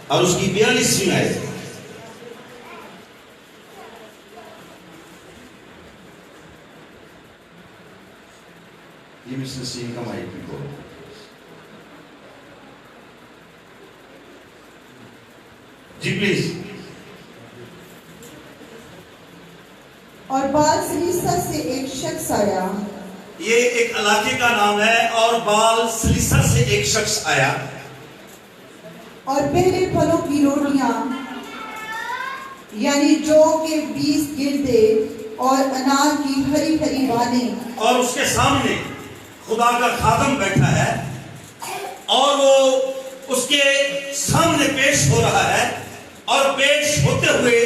اور اس کی 42ویں آیت. یہ مسٹر سین کا مائک بھی کو جی پلیز. اور بال سلیسا سے ایک شخص آیا. یہ ایک علاقے کا نام ہے. اور بال سلیسا سے ایک شخص آیا اور پہلے پھلوں کی روٹیاں یعنی جو کے 20 گردے اور انار کی ہری ہری بالیں. اور اس کے سامنے خدا کا خادم بیٹھا ہے اور وہ اس کے سامنے پیش ہو رہا ہے اور پیش ہوتے ہوئے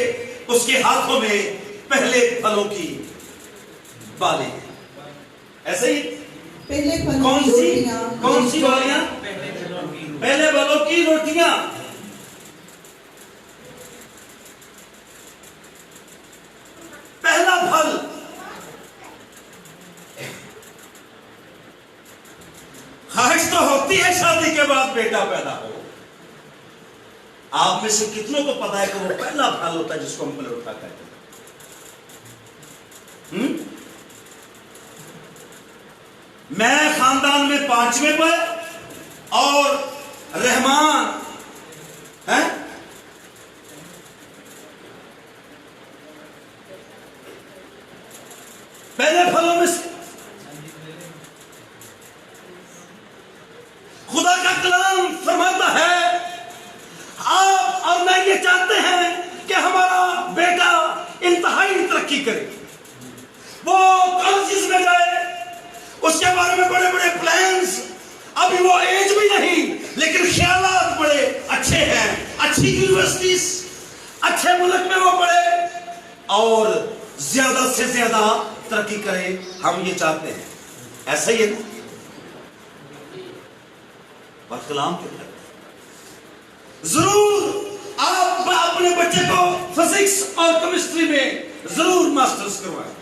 اس کے ہاتھوں میں پہلے پھلوں کی بالیں. ایسے ہی پہلے پھلوں کی روٹیاں. کون سی بالیاں؟ پہلے پھلوں کی روٹیاں. پہلا پھل. خواہش تو ہوتی ہے شادی کے بعد بیٹا پیدا ہو. آپ میں سے کتنوں کو پتا ہے کہ وہ پہلا پھل ہوتا ہے جس کو ہم پھل اٹھا کہتے ہیں؟ میں خاندان میں 5ویں پر اور رحمان پہلے پھلوں میں سے. خدا کا کلام فرماتا ہے آپ اور میں یہ چاہتے ہیں کہ ہمارا بیٹا انتہائی ترقی کرے, وہ کالجز میں جائے, اس کے بارے میں بڑے بڑے پلانز. ابھی وہ ایج بھی نہیں لیکن خیالات بڑے اچھے ہیں. اچھی یونیورسٹیز, اچھے ملک میں وہ پڑھے اور زیادہ سے زیادہ ترقی کرے. ہم یہ چاہتے ہیں. ایسا ہی ہے نا بات کلام کے تحت. ضرور آپ اپنے بچے کو فزکس اور کیمسٹری میں ضرور ماسٹرز کروائیں.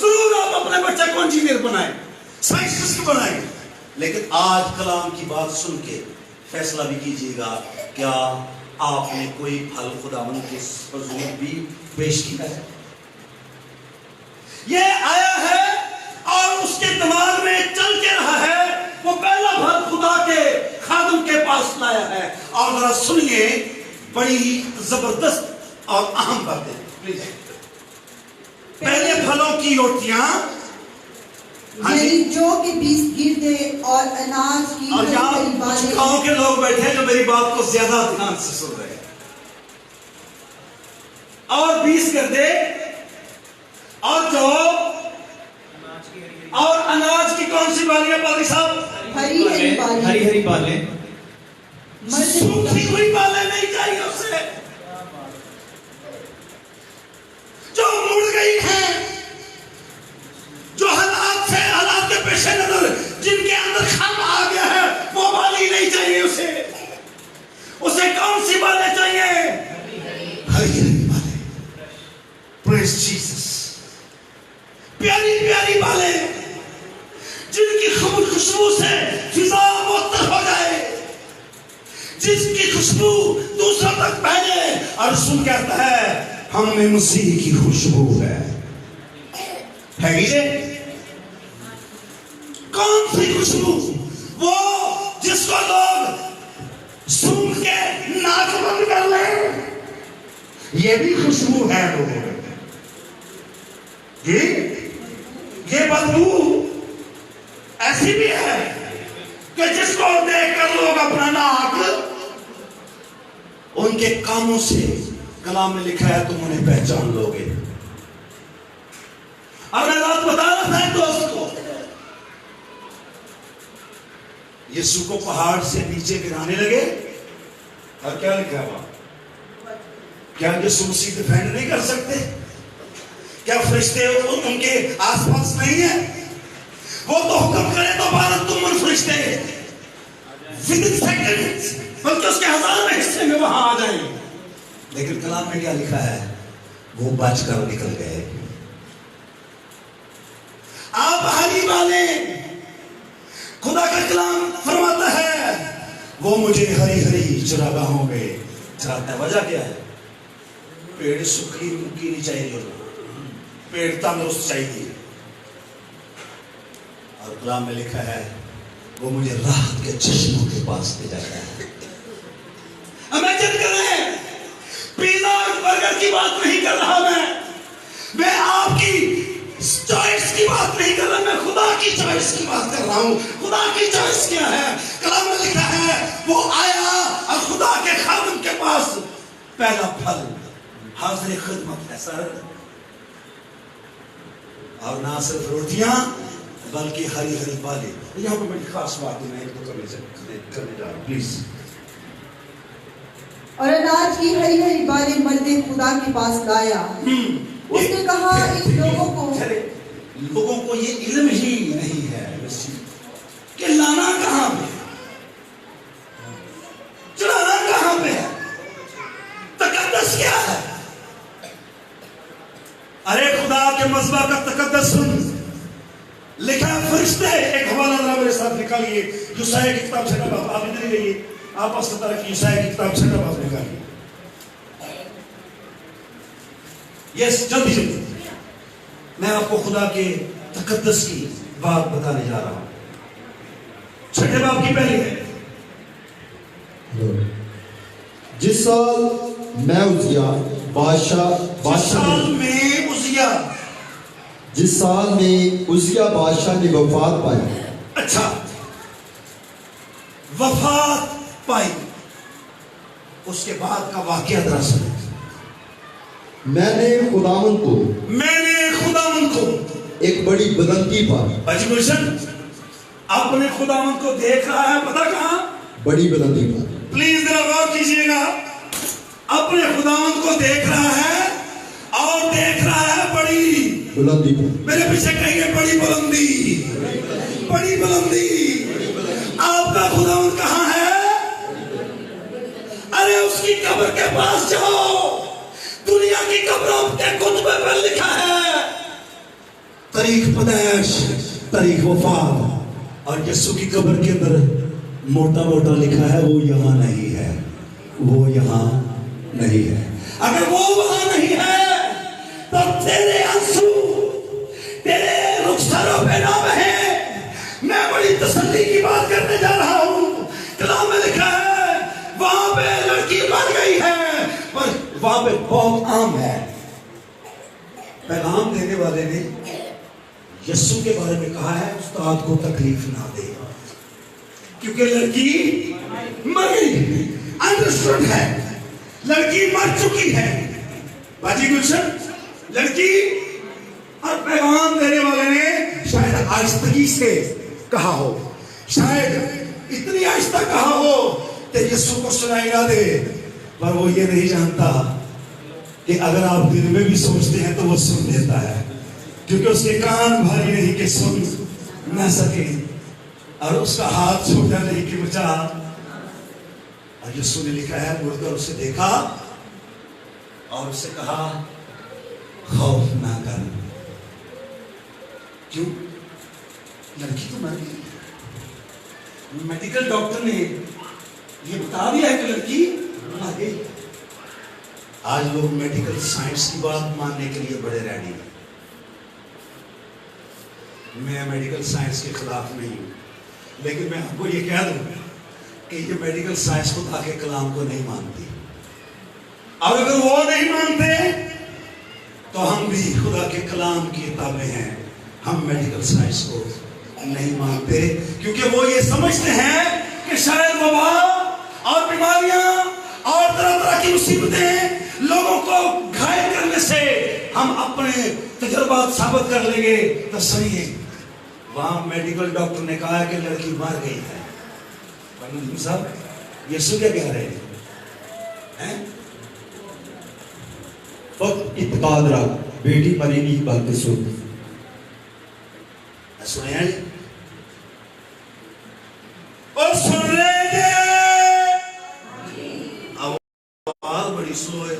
ضرور آپ اپنے بچے کو انجینئر بنائیں, سائنٹسٹ بنائیں. لیکن آج کلام کی بات سن کے فیصلہ بھی کیجیے گا, کیا آپ نے کوئی پھل خداوند کے حضور بھی پیش کیا ہے؟ یہ آیا ہے اور اس کے دماغ میں چل کے رہا ہے. وہ پہلا پھل خدا کے خادم کے پاس لایا ہے. اور ذرا سنیے, بڑی زبردست اور اہم باتیں پلیز. پہلے پھلوں کی روٹیاں یعنی جو کہ 20 گردے اور اناج کی اور ہری ہری کچھ بالیں. گاؤں کے لوگ بیٹھے ہیں جو میری بات کو زیادہ دھیان سے سن رہے ہیں. اور 20 گردے اور جو اور اناج کی کون سی بالیاں پادری صاحب؟ ہری ہری بالیں. ہری ہری بالیں. سوکھی ہوئی بالیں نہیں چاہیے اسے, جو مڑ گئی ہیں, جو حالات کے پیش نظر جن کے اندر خم آ گیا ہے, وہ بالی نہیں چاہیے اسے. اسے کون سی بالیں چاہیے؟ ہری ہری بالیں. پریز جیسس. پیاری پیاری بالیں جن کی خوشبو سے فضا معطر ہو جائے, جس کی خوشبو دوسروں تک پھیلے. اور رسول کہتا ہے ہم میں مسیح کی خوشبو ہے. کون سی خوشبو؟ وہ جس کو لوگ سونگ کے ناک بند کر لیں. یہ بھی خوشبو ہے لوگوں میں جی. یہ بدبو ایسی بھی ہے کہ جس کو دیکھ کر لوگ اپنا ناک, ان کے کاموں سے کلام میں لکھا ہے تم انہیں پہچان لو گے. اور میں بات بتا رہا تھا ایک دوست کو, یسوع کو پہاڑ سے نیچے گرانے لگے اور کیا لکھا ہے وہاں؟ کیا یسوع مسیح ڈیفینڈ نہیں کر سکتے؟ کیا فرشتے ان کے آس پاس نہیں ہیں؟ وہ تو حکم کرے تو بھارت تم ان فرشتے ودن سیکنڈز بلکہ اس کے 1000 حصے میں وہاں آ جائیں. لیکن کلام میں کیا لکھا ہے؟ وہ بچ کر نکل گئے. آپ ہری بالیں, خدا کا کلام فرماتا ہے وہ مجھے ہری ہری چراگاہوں میں چراتا ہے. وجہ کیا ہے؟ پیڑ سکھی مکی نہیں چاہیے، پیڑ تندرست چاہیے. اور کلام میں لکھا ہے وہ مجھے راحت کے چشموں کے پاس لے جاتا ہے. امیجن کریں، پیزا اور برگر کی بات نہیں کر رہا میں آپ کی چوائس کی بات نہیں کر رہا، میں خدا کی چوائس کی بات کر رہا ہوں. خدا کی چوائس کیا ہے؟ کلام میں لکھا ہے وہ آیا اور خدا کے خادم کے پاس پہلا پھل حاضر خدمت ہے سر. اور نہ صرف روٹیاں بلکہ ہری ہری بالیں. یہاں پہ بڑی خاص بات ہے، میں ایک دو کرنے جا رہا ہوں پلیز. اور اناج کی ہری ہری بالیں مرد خدا کے پاس لایا. اس نے کہا ان لوگوں کو یہ علم ہی نہیں ہے کہ لانا کہاں پہ، چڑھانا کہاں پہ ہے، تقدس کیا ہے. ارے خدا کے مذبح کا تقدس سن. لکھا فرشتے، ایک حوالہ ذرا میرے ساتھ نکالیے یوسایا کی کتاب 6 باب. آپ ادھر ہی رہیے، آپ اس طرح کی یوسایا کی کتاب 6 باب نکالیے. یس جلدی جلدی میں آپ کو خدا کے تقدس کی بات بتانے جا رہا ہوں. 6 باب کی پہلی ہے. جس سال میں عزیا بادشاہ جس سال میں عزیا بادشاہ نے وفات پائی. اچھا، وفات پائی، اس کے بعد کا واقعہ دراصل میں نے خداوند کو ایک بڑی بلندی پائی. بھائی گلشن اپنے خداوند کو دیکھ رہا ہے، پتہ کہاں؟ بڑی بلندی پائی. پلیز ذرا غور کیجئے گا. اپنے خداوند کو دیکھ رہا ہے اور دیکھ رہا ہے بڑی بلندی پائی. میرے پیچھے کہیں بڑی بلندی، بڑی بلندی. آپ کا خداوند کہاں ہے؟ ارے اس کی قبر کے پاس جاؤ. دنیا کی قبروں کے کتبے پر لکھا ہے تاریخ پیدائش، تاریخ وفات، اور یسوع کی قبر کے اندر موٹا موٹا لکھا ہے وہ یہاں نہیں ہے، وہ یہاں نہیں ہے. اگر وہ وہاں نہیں ہے تو تیرے آنسو تیرے رخساروں پہ نہ بہے. میں بڑی تسلی کی بات کرنے جا رہا ہوں. کلام میں لکھا ہے وہاں پہ لڑکی مر گئی ہے، پر وہاں پہ بہت عام ہے. پیغام دینے والے نے یسوع کے بارے میں کہا ہے استاد کو تکلیف نہ دے، کیونکہ لڑکی مر گئی. انڈرسٹوڈ ہے، لڑکی مر چکی ہے. باجی گلشن لڑکی، اور پیغام دینے والے نے شاید آہستگی سے کہا ہو، شاید اتنی آہستہ کہا ہو کہ یسوع کو سنائی نہ دے. پر وہ یہ نہیں جانتا کہ اگر آپ دل میں بھی سوچتے ہیں تو وہ سن لیتا ہے، کیونکہ اس کے کان بھاری نہیں کہ سن نہ سکے، اور اس کا ہاتھ چھوٹا نہیں کہ بچا. اور یسوع نے لکھا ہے مڑ کر اسے دیکھا اور اسے کہا خوف نہ کر. کیوں؟ لڑکی تو مر گئی. میڈیکل ڈاکٹر نے یہ بتا دیا ہے کہ لڑکی مر گئی. آج لوگ میڈیکل سائنس کی بات ماننے کے لیے بڑے ریڈی ہیں. میں میڈیکل سائنس کے خلاف نہیں ہوں، لیکن میں آپ کو یہ کہہ دوں کہ یہ میڈیکل سائنس خدا کے کلام کو نہیں مانتی. اور اگر وہ نہیں مانتے تو ہم بھی خدا کے کلام کی تابع ہیں. ہم میڈیکل سائنس کو نہیں مانتے کیونکہ وہ یہ سمجھتے ہیں کہ شاید وبا اور بیماریاں اور طرح طرح کی مصیبتیں لوگوں کو گھائل کرنے سے ہم اپنے تجربات ثابت کر لیں گے. تو سنیے، وہاں میڈیکل ڈاکٹر نے کہا کہ لڑکی مر گئی ہے. صاحب یسوع کیا کہہ رہے ہیں؟ فقط اعتقاد رکھ، بیٹی مری نہیں بلکہ سن. سنیں اور سن رہے تھے، آواز بڑی سلو ہے.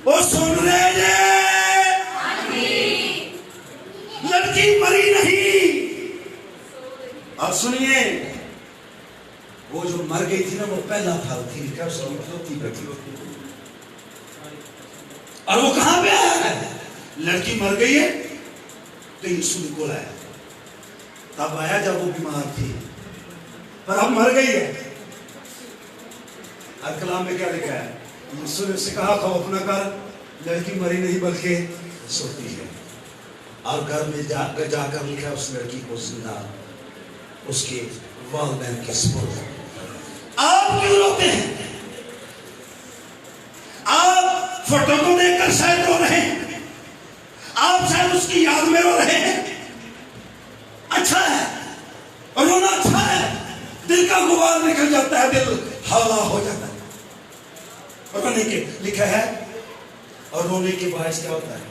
اور سن رہے تھے، لڑکی مری نہیں. اور سنیے وہ جو مر گئی تھی نا وہ پہلا پھل تھی، لکھا اس کی اکلوتی بیٹی، اور وہ کہاں پہ آیا ہے؟ لڑکی مر گئی ہے تو یسوع کو لایا، تب آیا جب وہ بیمار تھی، پر اب مر گئی ہے۔ اور کلام میں کیا لکھا ہے؟ یسوع نے اسے کہا خوف نہ کر، لڑکی مری نہیں بلکہ سوتی ہے۔ اور گھر میں جا کر لکھا اس لڑکی کو زندہ اس کے والدین کے سپرد۔ آپ کیوں روتے ہیں؟ آپ فوٹو کو دیکھ کر شاید رو رہے ہیں، آپ شاید اس کی یاد میں رو رہے ہیں۔ اچھا ہے، اور رونا اچھا ہے، دل کا غبار نکل جاتا ہے، دل ہوا ہو جاتا ہے۔ اور رونے کے لکھا ہے، اور رونے کے باعث کیا ہوتا ہے؟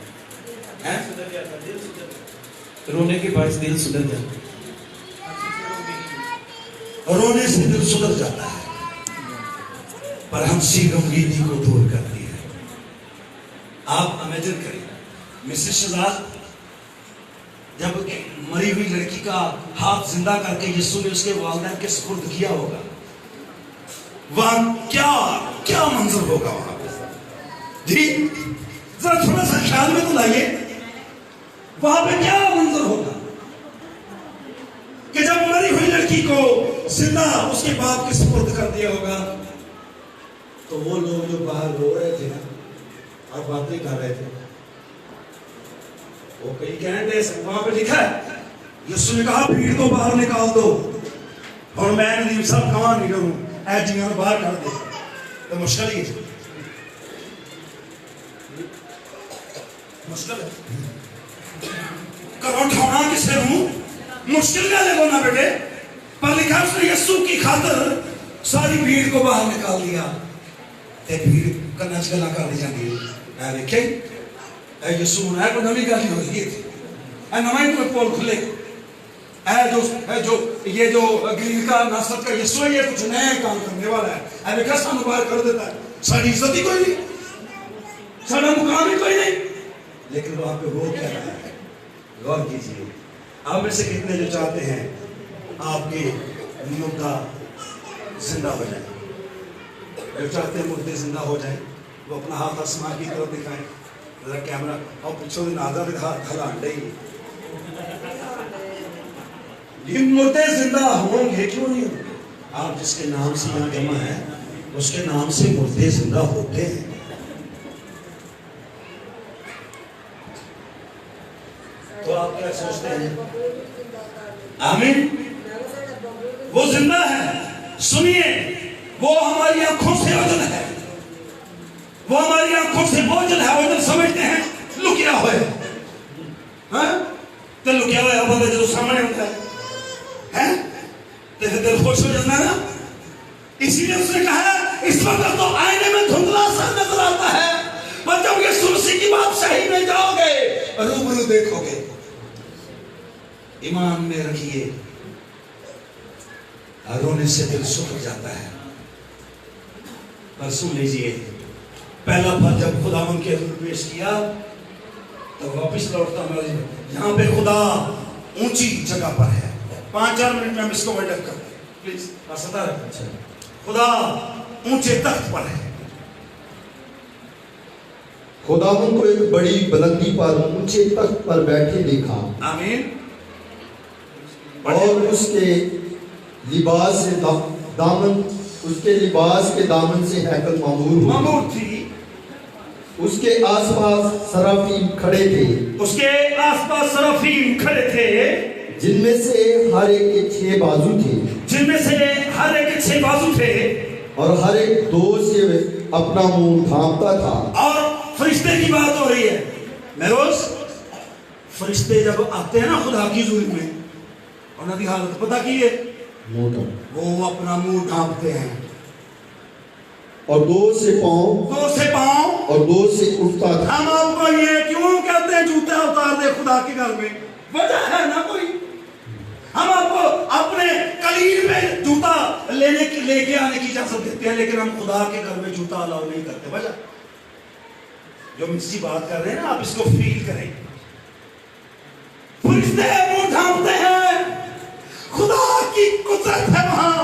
رونے کے باعث دل سدھر جاتا ہے، رونے سے دل سدھر جاتا ہے، پر ہنسی غمگینی کو دور کرتی ہے۔ آپ امیجن کریں، مسز شہزاد جب مری ہوئی لڑکی کا ہاتھ زندہ کر کے یسوع نے اس کے والدین کے سپرد کیا ہوگا، وہاں کیا منظر ہوگا وہاں پہ؟ جی ذرا تھوڑا سا خیال میں تو لائیے، وہاں پہ کیا منظر ہوگا کہ جب مری ہوئی لڑکی کو زندہ اس کے باپ کے سپرد کر دیا ہوگا، تو وہ لوگ جو باہر رو رہے تھے نا اور باتیں کر رہے تھے، وہ کئی گھنٹے سے وہاں پہ لکھا ہے، یسوع نے کہا بھیڑ کو باہر نکال دو، اور میں ندیم صاحب کہاں نہیں کروں، اے جیاں باہر کر دے، تو مشکل ہی ہے، مشکل ہے، کرو ٹھونا کسے ہوں، مشکل کا لے نا بیٹے، پر لکھا اس نے یسوع کی خاطر ساری بھیڑ کو باہر نکال دیا، تے بھیڑ کا نچ گلا کر دی جاندی ہے، اے دیکھیں اے یسوع نے کو نمی گالی ہو رہی تھی، اے نمائی کوئی پول کھلے، اے جو یہ جو گرین کا ناصرت کا یسوع ہے، یہ کچھ نئے کام کرنے والا ہے، اے دیکھا سانو باہر کر دیتا ہے، ساری عزت ہی کوئی نہیں، سارا مقام ہی کوئی نہیں، لیکن وہاں پہ وہ کہہ رہا ہے، غور کیجئے، آپ میں سے کتنے جو چاہتے ہیں آپ کے مردہ زندہ ہو جائیں، جو چاہتے ہیں مردے زندہ ہو جائیں، وہ اپنا ہاتھ آسمان کی طرف دکھائیں، ذرا کیمرہ اور پچھو دن آزاد ہاتھ ہلا نہیں، لیکن مردے زندہ ہوں گے کیوں نہیں ہوں؟ آپ جس کے نام سے یہاں جمع ہے اس کے نام سے مردے زندہ ہوتے ہیں۔ تو آپ کیا سوچتے ہیں؟ آمین، وہ زندہ ہے، سنیے، وہ ہماری آنکھوں سے اوجل ہے، وہ ہماری آنکھوں سے اوجل ہے، اوجل سمجھتے ہیں لکیا ہوئے، تو لکیا ہوئے اب جو سامنے ہوتا ہے تو دل خوش ہو جانا نا، اسی لیے اس نے کہا اس وقت تو آئینے میں دھندلا سا نظر آتا ہے، پر جب یہ سرسی کی بادشاہی میں جاؤ گے روبرو دیکھو گے۔ ایمان میں رکھیے، رونے سے دل سکھ جاتا ہے، پر سن لیجئے، پہلا پھل جب خداوند کے حضور پیش کیا تو واپس لوٹتا ہمارے یہاں پہ خدا اونچی جگہ پر ہے۔ 5-4 منٹ میں ہم اس کو وائنڈ اپ کرتے ہیں، پلیز آستا رکھیں۔ خدا اونچے تخت پر ہے، خداوند کو ایک بڑی بلندی پر اونچے تخت پر بیٹھے دیکھا، آمین، اور اس کے لباس کے دامن سے ہیکل معمور تھی، اس کے آس پاس سرافیم کھڑے تھے، اس کے آس پاس سرافیم کھڑے تھے، جن میں سے ہر ایک کے 6 بازو تھے، اور ہر ایک 2 سے اپنا منہ ڈھانپتا تھا۔ اور فرشتے کی بات ہو رہی ہے، میروز فرشتے جب آتے ہیں نا خدا کی حضور میں، انہوں نے حالت پتہ کی ہے، وہ اپنا منہ ڈھانپتے ہیں، اور 2 سے پاؤں اور 2 سے اٹھتا تھا۔ ہم آپ کو یہ کیوں کہتے ہیں جوتے اتار دے خدا کے گھر میں؟ وجہ ہے نا کوئی؟ ہم آپ کو اپنے قلیل میں جوتا لے کے آنے کی اجازت دیتے ہیں، لیکن ہم خدا کے گھر میں جوتا الاؤ نہیں کرتے۔ وجہ جو ہم اسی بات کر رہے ہیں نا، آپ اس کو فیل کریں، فرشتے منہ ڈھانپتے ہیں، خدا کی قدرت ہے وہاں،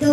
2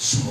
100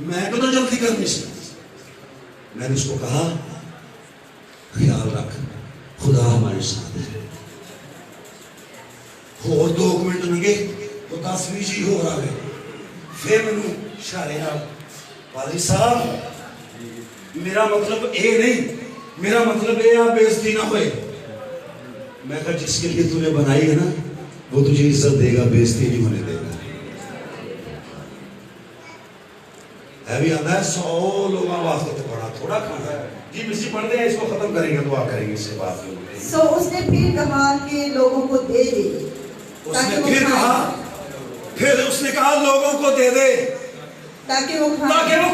میں کو تو جلدی کرنی سے میں نے اس کو کہا خیال رکھ خدا ہمارے ساتھ ہے. اور 2 منٹ لگے وہ 10 جی ہو رہا ہے. پھر میں اشارے والد صاحب میرا مطلب اے نہیں, میرا مطلب اے آپ بےعزتی نہ ہوئے. میں کہا جس کے لیے تو نے بنائی ہے نا وہ تجھے عزت دے گا, بےعزتی نہیں ہونے دے گا. بھی آتا ہے 100 لوگوں واسطے تو بڑا تھوڑا کھانا ہے. جی بسی پڑھتے ہیں, اس کو ختم کریں گے, دعا کریں گے اس سے بات کریں. سو اس نے پھر کہا کہ لوگوں کو دے دے. اس نے پھر اس نے کہا لوگوں کو دے دے تاکہ وہ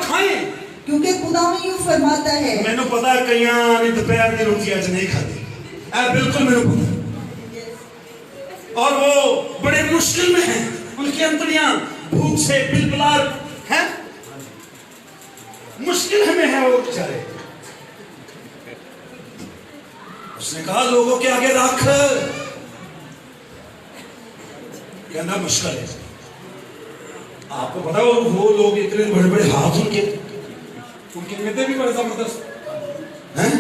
کھائیں. کیونکہ خدا یوں فرماتا ہے. میں نے پتا ہے کئیاں نے دوپہر کی روٹی آج نہیں کھاتی. بالکل میں نے پتا, اور وہ بڑے مشکل میں ہیں, ان کی انتڑیاں بھوک سے بلبلار ہیں, مشکل میں ہے وہ بیچارے. اس نے کہا لوگوں کے آگے رکھ. کہنا مشکل ہے. آپ کو پتا وہ لوگ اتنے بڑے بڑے ہاتھ ان کے میدے بھی بڑے زبردست ہیں.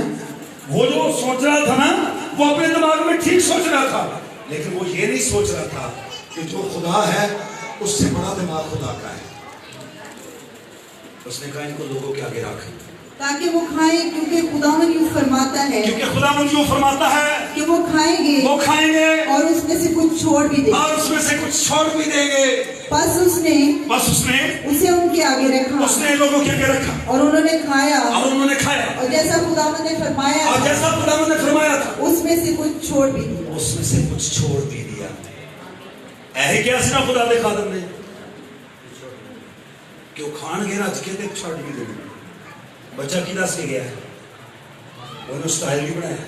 وہ جو سوچ رہا تھا نا وہ اپنے دماغ میں ٹھیک سوچ رہا تھا, لیکن وہ یہ نہیں سوچ رہا تھا کہ جو خدا ہے اس سے بڑا دماغ خدا کا ہے. اس نے کہا ان کو لوگوں کے آگے رکھ تاکہ وہ کھائیں, کیونکہ خداوند یوں فرماتا ہے, کیونکہ خداوند یوں فرماتا ہے کہ وہ کھائیں گے اور اس میں سے کچھ چھوڑ بھی دیں گے. بس اس نے اسے ان کے آگے رکھا, اس نے لوگوں کے آگے رکھا اور انہوں نے کھایا اور جیسا خداوند نے فرمایا تھا اس میں سے کچھ چھوڑ بھی دیا. ایسے کیا سنا خدا دے خادم نے کہ وہ کھان گے رج کے تے چھوڑ بھی دے. بچہ کی دس کے گیا ہے, انہوں سٹائل بھی بنایا.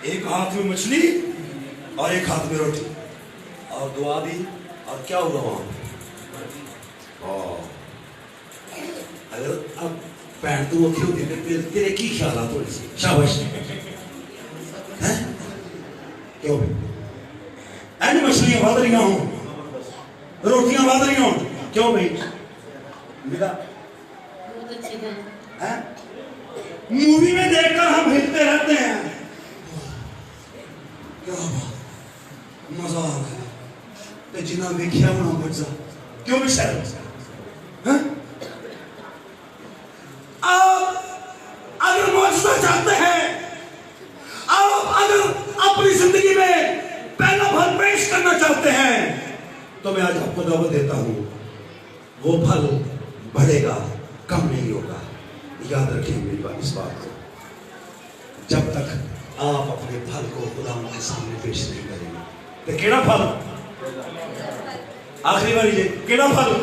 ایک ہاتھ میں مچھلی اور ایک ہاتھ میں روٹی اور دعا دی. اور کیا ہوا وہاں؟ اگر اب پین تو وہ کیوں دے تیرے کی خیالات ہو رہی شاباش کیوں اینڈ مچھلیاں بات رہی ہوں, روٹیاں بات رہی ہوں, کیوں بھائی میرا مووی میں دیکھ کر ہم ہلتے رہتے ہیں. کیا بات مزہ آ گیا جنا ویکھیا ہونا بچہ کیوں بھی شاید. آپ اگر معجزہ چاہتے ہیں, آپ اگر اپنی زندگی میں پہلا پھل پیش کرنا چاہتے ہیں, تو میں آج آپ کو دعوت دیتا ہوں, وہ پھل بڑھے گا, کم نہیں ہوگا. یاد رکھیں میری بات, اس بات کو, جب تک آپ اپنے پھل کو خدا کے سامنے پیش نہیں کریں گے. تو کیڑا پھل؟ آخری بار یہ کیڑا پھل؟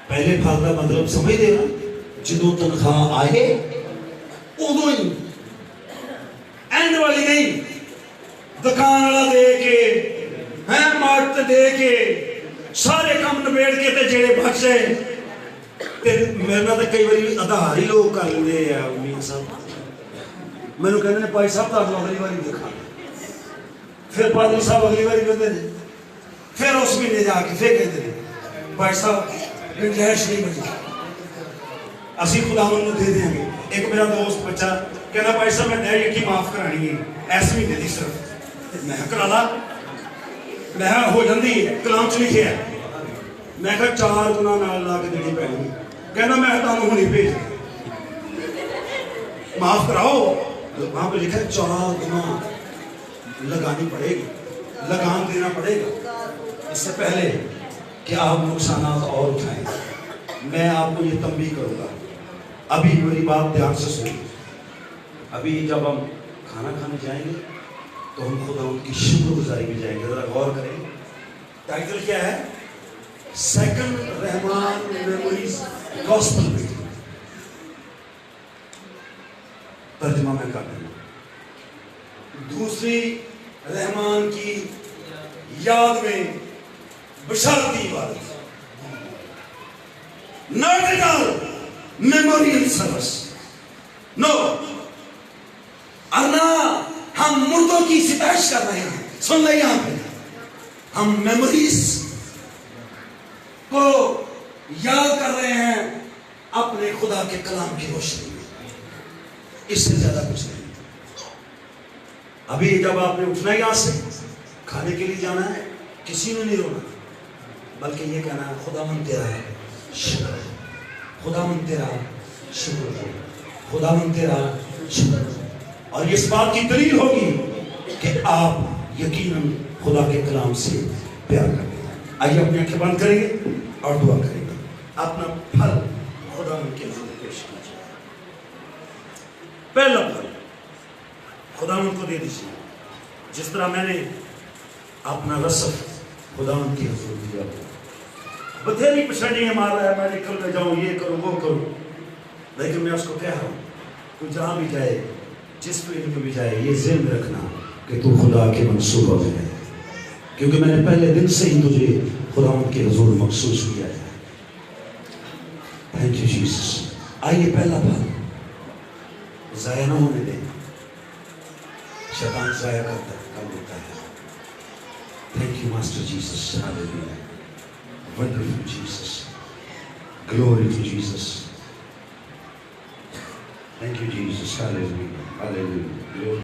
پہلے پھل کا مطلب سمجھ دے نا, جدوں تنخواہ آئے ادو ہی, اینڈ والی نہیں. دکان والا دے کے مارٹ دے کے سارے کام نبیڑ کے تے جڑے بچ جائے تے میرے نال تے کئی واری آدھار ہی لوگ کر لیندے ہیں. میاں صاحب مینوں کہندے نے پائی صاحب تہاڈا اگلی واری دیکھا, پھر پادری صاحب اگلی واری کہندے نے, پھر اس مہینے جا کے پھر کہندے نے بھائی صاحب گنجائش نہیں بچی, اسی خداوند نوں دے دیں گے. ایک میرا دوست بچہ کہنا بھائی صاحب میں ڈیڑھ کی معاف کرانی ہے ایس مہینے دی صرف. میں کرا لا, میں ہو جاندی کلام چ لکھیا ہے. میں کہا 4 گنا نال لا کے دینی پینی. کہنا میں تانوں ہونی بھیج معاف کراؤ. وہاں پہ لکھا ہے 4 گنا لگانی پڑے گی, لگان دینا پڑے گا. اس سے پہلے کہ آپ نقصانات اور اٹھائیں, میں آپ کو یہ تنبیہ کروں گا. ابھی میری بات دھیان سے سنیں. ابھی جب ہم کھانا کھانے جائیں گے تو ہم خدا ان کی شکر گزاری میں جائیں گے. ذرا غور کریں, ٹائٹل کیا ہے؟ سیکنڈ رحمان میموریز گاسپل میٹنگ. ترجمہ میں کر دوں, دوسری رحمان کی یاد میں بشارتی عبادت. not at all memorial service, no. ارنا ہم مردوں کی ستائش کر رہے ہیں. سن لیں یہاں پہ ہم میموریز کو یاد کر رہے ہیں اپنے خدا کے کلام کی روشنی میں، اس سے زیادہ کچھ نہیں۔ ابھی جب آپ نے اٹھنا یہاں سے کھانے کے لیے جانا ہے، کسی نے نہیں رونا، بلکہ یہ کہنا ہے خداوند تیرا شکر، خداوند تیرا شکر، خداوند تیرا شکر۔ اور اس بات کی دلیل ہوگی کہ آپ یقیناً خدا کے کلام سے پیار کرتے ہیں۔ آئیے اپنی آنکھیں بند کریں گے اور دعا کریں گے، اپنا پھل خداوند کے حضور پیش کیجیے۔ پہلا پھل خداوند کو دے دیجیے، جس طرح میں نے اپنا رسف خداوند کے حضور دیا۔ بتھیری پچھڑیاں مار رہا ہے، میں نکل میں جاؤں، یہ کروں وہ کروں، لیکن میں اس کو کہہ رہا ہوں تو جہاں بھی جائے، جس فیلڈ میں بھی جائے، یہ ذہن میں رکھنا کہ تو خدا کے منصوبہ میں ہے، کیونکہ میں نے پہلے دن سے ہی تجھے خداوند کے حضور مخصوص کیا ہے۔ Thank you Jesus. آئیے پہلا پھل ضائع نہ ہونے دیں، شیطان ضائع کرتا ہے، کم ہوتا ہے۔ Thank you master Jesus, hallelujah, wonderful Jesus, glory to Jesus, thank you Jesus, hallelujah, ہاللیلویا۔